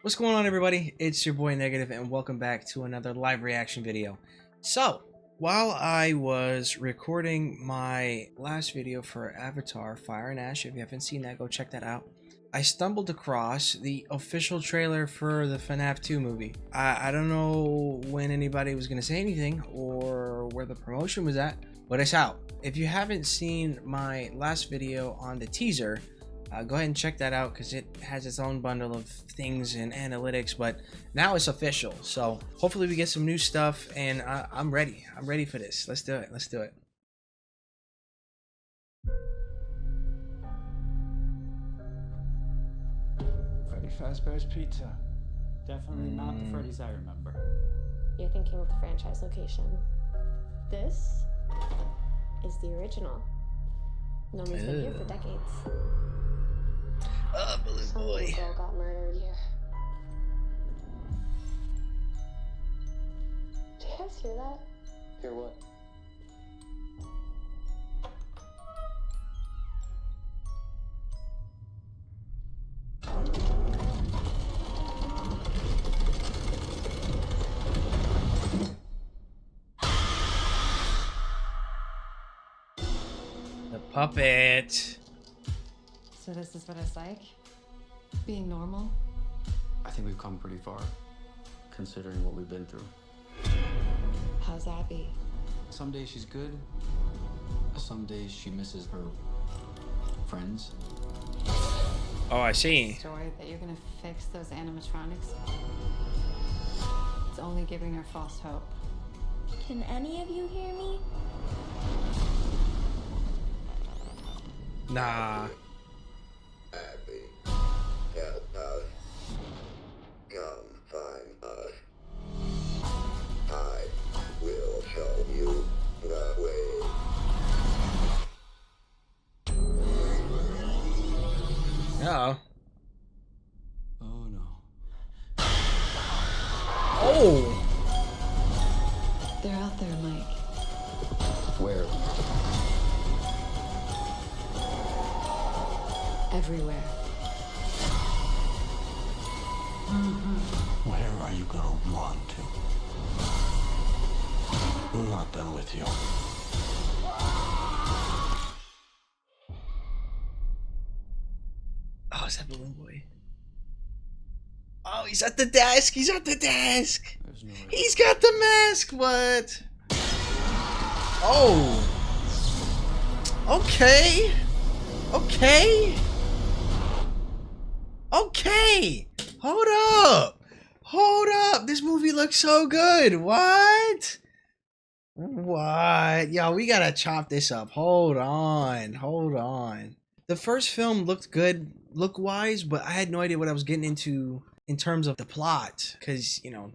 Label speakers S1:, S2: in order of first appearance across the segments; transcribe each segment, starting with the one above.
S1: What's going on, everybody? It's your boy Negative, and welcome back to another live reaction video. So, while I was recording my last video for Avatar Fire and Ash, if you haven't seen that, go check that out. I stumbled across the official trailer for the FNAF 2 movie. I don't know when anybody was going to say anything or where the promotion was at, but it's out. If you haven't seen my last video on the teaser, go ahead and check that out because it has its own bundle of things and analytics, but now it's official. So hopefully we get some new stuff, and I'm ready. I'm ready for this. Let's do it. Let's do it.
S2: Freddy Fazbear's Pizza.
S3: Definitely not the Freddy's I remember.
S4: You're thinking of the franchise location. This is the original. Nobody's been here for decades.
S1: Oh, Balloon
S4: Some
S1: Boy.
S4: girl got murdered here. Do you guys hear that?
S2: Hear what?
S1: The puppet.
S5: So this is what it's like? Being normal?
S6: I think we've come pretty far, considering what we've been through.
S5: How's Abby?
S6: Some days she's good, some days she misses her friends.
S1: Oh, I see.
S5: Story that you're gonna fix those animatronics? It's only giving her false hope.
S7: Can any of you hear me?
S1: Nah.
S8: Abby, help us. Come find us. I will show you the way.
S1: Uh-oh.
S6: Oh no.
S1: Oh!
S5: They're out there, Mike.
S6: Where?
S5: Everywhere.
S9: Where are you gonna run to? I'm not done with you.
S1: Oh, is that Balloon Boy? Oh, he's at the desk! He's at the desk!
S6: There's no way.
S1: He's got the mask! What? Oh! Okay! Okay! Okay! Hold up! Hold up! This movie looks so good! What? What? Yo, we gotta chop this up. Hold on. Hold on. The first film looked good look-wise, but I had no idea what I was getting into in terms of the plot. Because, you know,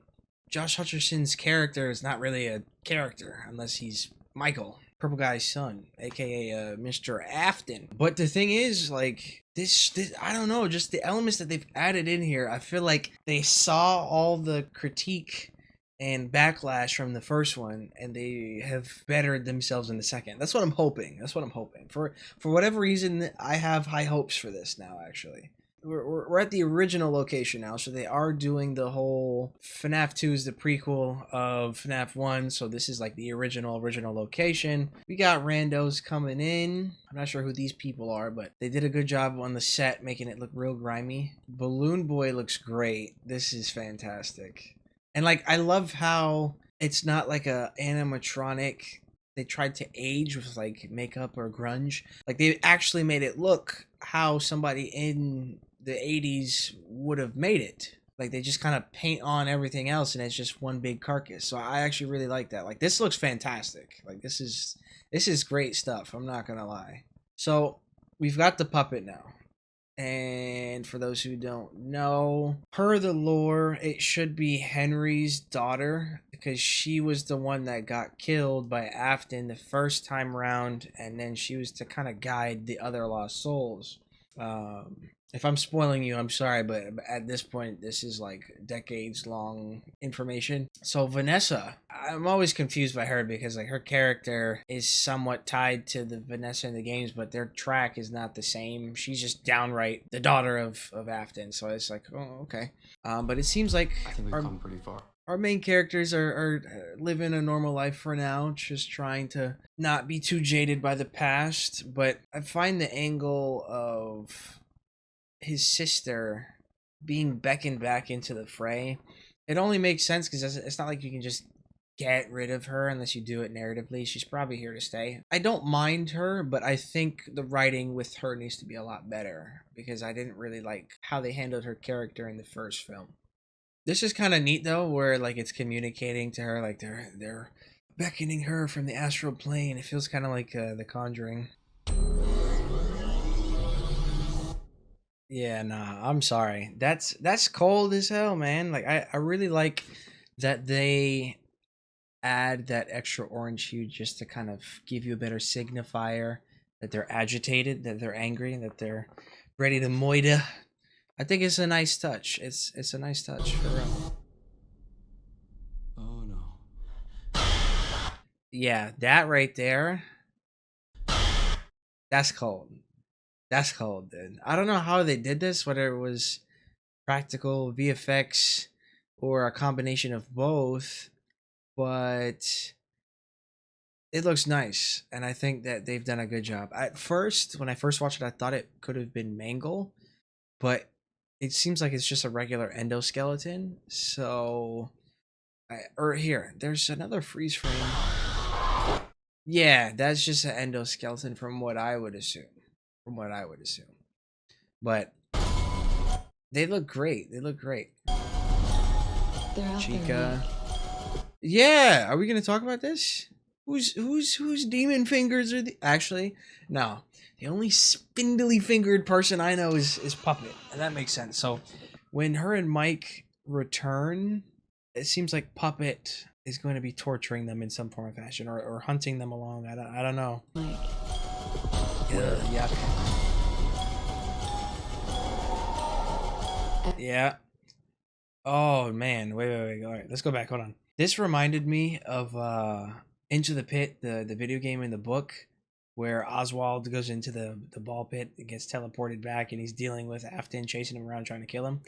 S1: Josh Hutcherson's character is not really a character unless he's Michael, Purple Guy's son, aka Mr. Afton. But the thing is, like, this I don't know, just the elements that they've added in here, I feel like they saw all the critique and backlash from the first one, and they have bettered themselves in the second. That's what I'm hoping. That's what I'm hoping. For whatever reason, I have high hopes for this now, actually. We're at the original location now, so they are doing the whole FNAF 2 is the prequel of FNAF 1, so this is like the original location. We got randos coming in. I'm not sure who these people are, but they did a good job on the set making it look real grimy. Balloon Boy looks great. This is fantastic. And like, I love how it's not like a animatronic they tried to age with like makeup or grunge. Like, they actually made it look how somebody in the 80s would have made it. Like, they just kind of paint on everything else and it's just one big carcass. So I actually really like that. Like, this looks fantastic. Like, this is great stuff. I'm not gonna lie. So we've got the puppet now. And for those who don't know, per the lore, it should be Henry's daughter, because she was the one that got killed by Afton the first time around, and then she was to kind of guide the other lost souls. If I'm spoiling you, I'm sorry, but at this point, this is like decades long information. So Vanessa, I'm always confused by her because like her character is somewhat tied to the Vanessa in the games, but their track is not the same. She's just downright the daughter of Afton. So it's like, oh, okay. But it seems like
S6: I think we've come pretty far.
S1: our main characters are living a normal life for now, just trying to not be too jaded by the past. But I find the angle of his sister being beckoned back into the fray, it only makes sense because it's not like you can just get rid of her unless you do it narratively. She's probably here to stay. I don't mind her, but I think the writing with her needs to be a lot better because I didn't really like how they handled her character in the first film. This is kind of neat though, where like it's communicating to her, like they're beckoning her from the astral plane. It feels kind of like The Conjuring. Yeah, nah, I'm sorry. That's cold as hell, man. Like I really like that they add that extra orange hue just to kind of give you a better signifier that they're agitated, that they're angry, that they're ready to moida. I think it's a nice touch. It's a nice touch for real.
S6: Oh no.
S1: Yeah, that right there. That's cold. That's cold, dude. I don't know how they did this, whether it was practical VFX or a combination of both, but it looks nice, and I think that they've done a good job. At first, when I first watched it, I thought it could have been Mangle, but it seems like it's just a regular endoskeleton. So, or here, there's another freeze frame. Yeah, that's just an endoskeleton from what I would assume. But they look great. They look great.
S5: They're out
S1: Chica.
S5: there.
S1: Yeah, are we gonna talk about this? Whose demon fingers are the actually no. The only spindly fingered person I know is Puppet. And that makes sense. So when her and Mike return, it seems like Puppet is going to be torturing them in some form or fashion or hunting them along. I don't know.
S5: Mike.
S1: Yuck. Yeah. Oh man, wait. All right, let's go back. Hold on. This reminded me of Into the Pit, the video game in the book, where Oswald goes into the ball pit and gets teleported back, and he's dealing with Afton chasing him around trying to kill him.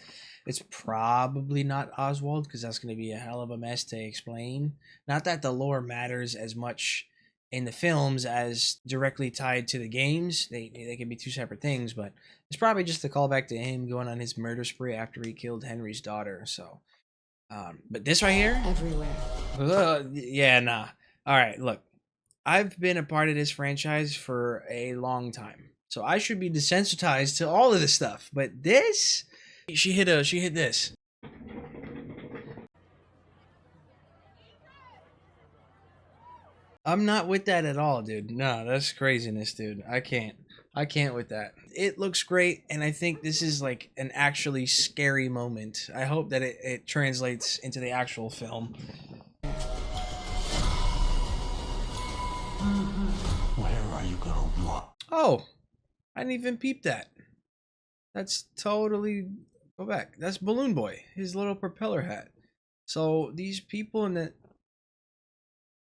S1: It's probably not Oswald because that's going to be a hell of a mess to explain. Not that the lore matters as much in the films as directly tied to the games. They can be two separate things, but it's probably just a callback to him going on his murder spree after he killed Henry's daughter. So, but this right here,
S5: Everywhere.
S1: yeah, nah. All right, look, I've been a part of this franchise for a long time, so I should be desensitized to all of this stuff. But this, she hit this. I'm not with that at all, dude. No, that's craziness, dude. I can't with that. It looks great, and I think this is like an actually scary moment. I hope that it translates into the actual film.
S9: Where are you gonna run?
S1: Oh, I didn't even peep that. That's totally... Go back. That's Balloon Boy, his little propeller hat. So these people in the...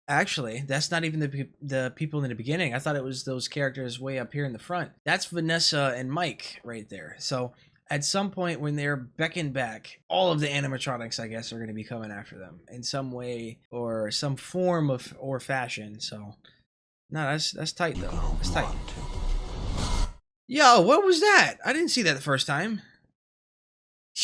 S1: Actually, that's not even the people in the beginning. I thought it was those characters way up here in the front. That's Vanessa and Mike right there. So at some point when they're beckoned back, all of the animatronics, I guess, are going to be coming after them in some way or some form of or fashion. So no, that's tight though. That's tight. Yo, what was that? I didn't see that the first time.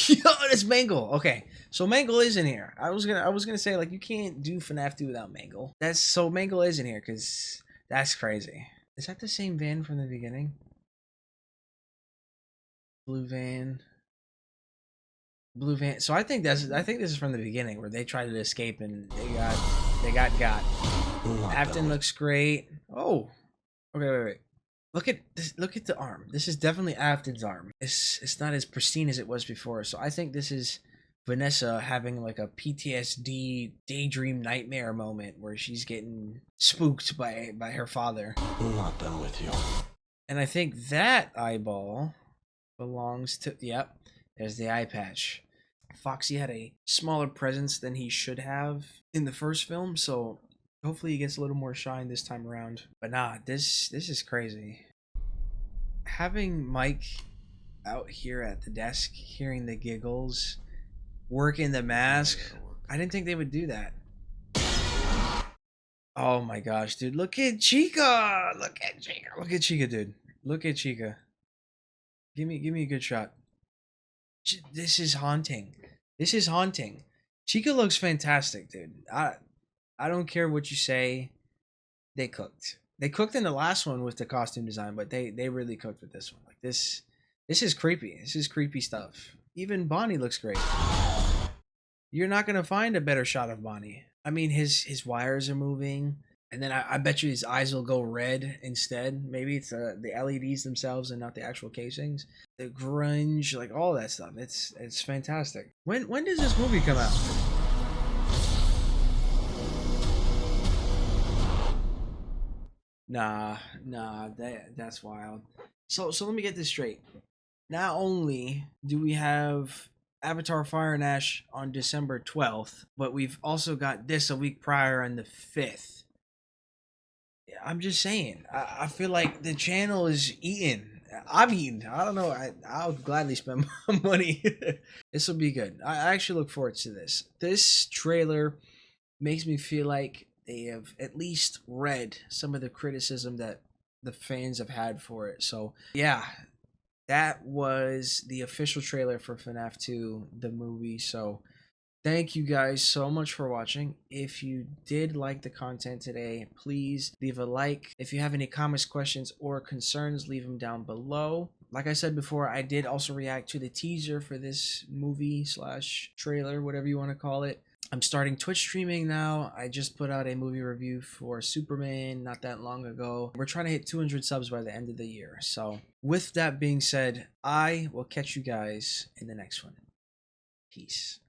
S1: Yo, that's Mangle. Okay, so Mangle is in here. I was gonna say like you can't do FNAF 2 without Mangle. That's so Mangle is in here because that's crazy. Is that the same van from the beginning? Blue van. So I think this is from the beginning where they tried to escape and they got. Afton looks great. Oh, okay, wait. Look at this. Look at the arm. This is definitely Afton's arm. It's not as pristine as it was before. So I think this is Vanessa having like a PTSD daydream nightmare moment where she's getting spooked by her father.
S9: I'm not done with you.
S1: And I think that eyeball belongs to. Yep, there's the eye patch. Foxy had a smaller presence than he should have in the first film, so hopefully he gets a little more shine this time around. But nah, this is crazy. Having Mike out here at the desk, hearing the giggles, working the mask, I didn't think they would do that. Oh my gosh, dude, look at Chica! Look at Chica! Look at Chica, dude. Look at Chica. Give me a good shot. This is haunting. This is haunting. Chica looks fantastic, dude. I don't care what you say. They cooked. They cooked in the last one with the costume design, but they really cooked with this one. Like this is creepy. This is creepy stuff. Even Bonnie looks great. You're not gonna find a better shot of Bonnie. I mean, his wires are moving, and then I bet you his eyes will go red instead. Maybe it's the LEDs themselves and not the actual casings. The grunge, like all that stuff. It's fantastic. When does this movie come out? Nah, that's wild. So let me get this straight. Not only do we have Avatar Fire and Ash on December 12th, but we've also got this a week prior on the 5th. I'm just saying, I feel like the channel is eating. I'm eating. I don't know. I'll gladly spend my money. This will be good. I actually look forward to this. This trailer makes me feel like they have at least read some of the criticism that the fans have had for it. So yeah, that was the official trailer for FNAF 2, the movie. So thank you guys so much for watching. If you did like the content today, please leave a like. If you have any comments, questions, or concerns, leave them down below. Like I said before, I did also react to the teaser for this movie slash trailer, whatever you want to call it. I'm starting Twitch streaming now. I just put out a movie review for Superman not that long ago. We're trying to hit 200 subs by the end of the year. So with that being said, I will catch you guys in the next one. Peace.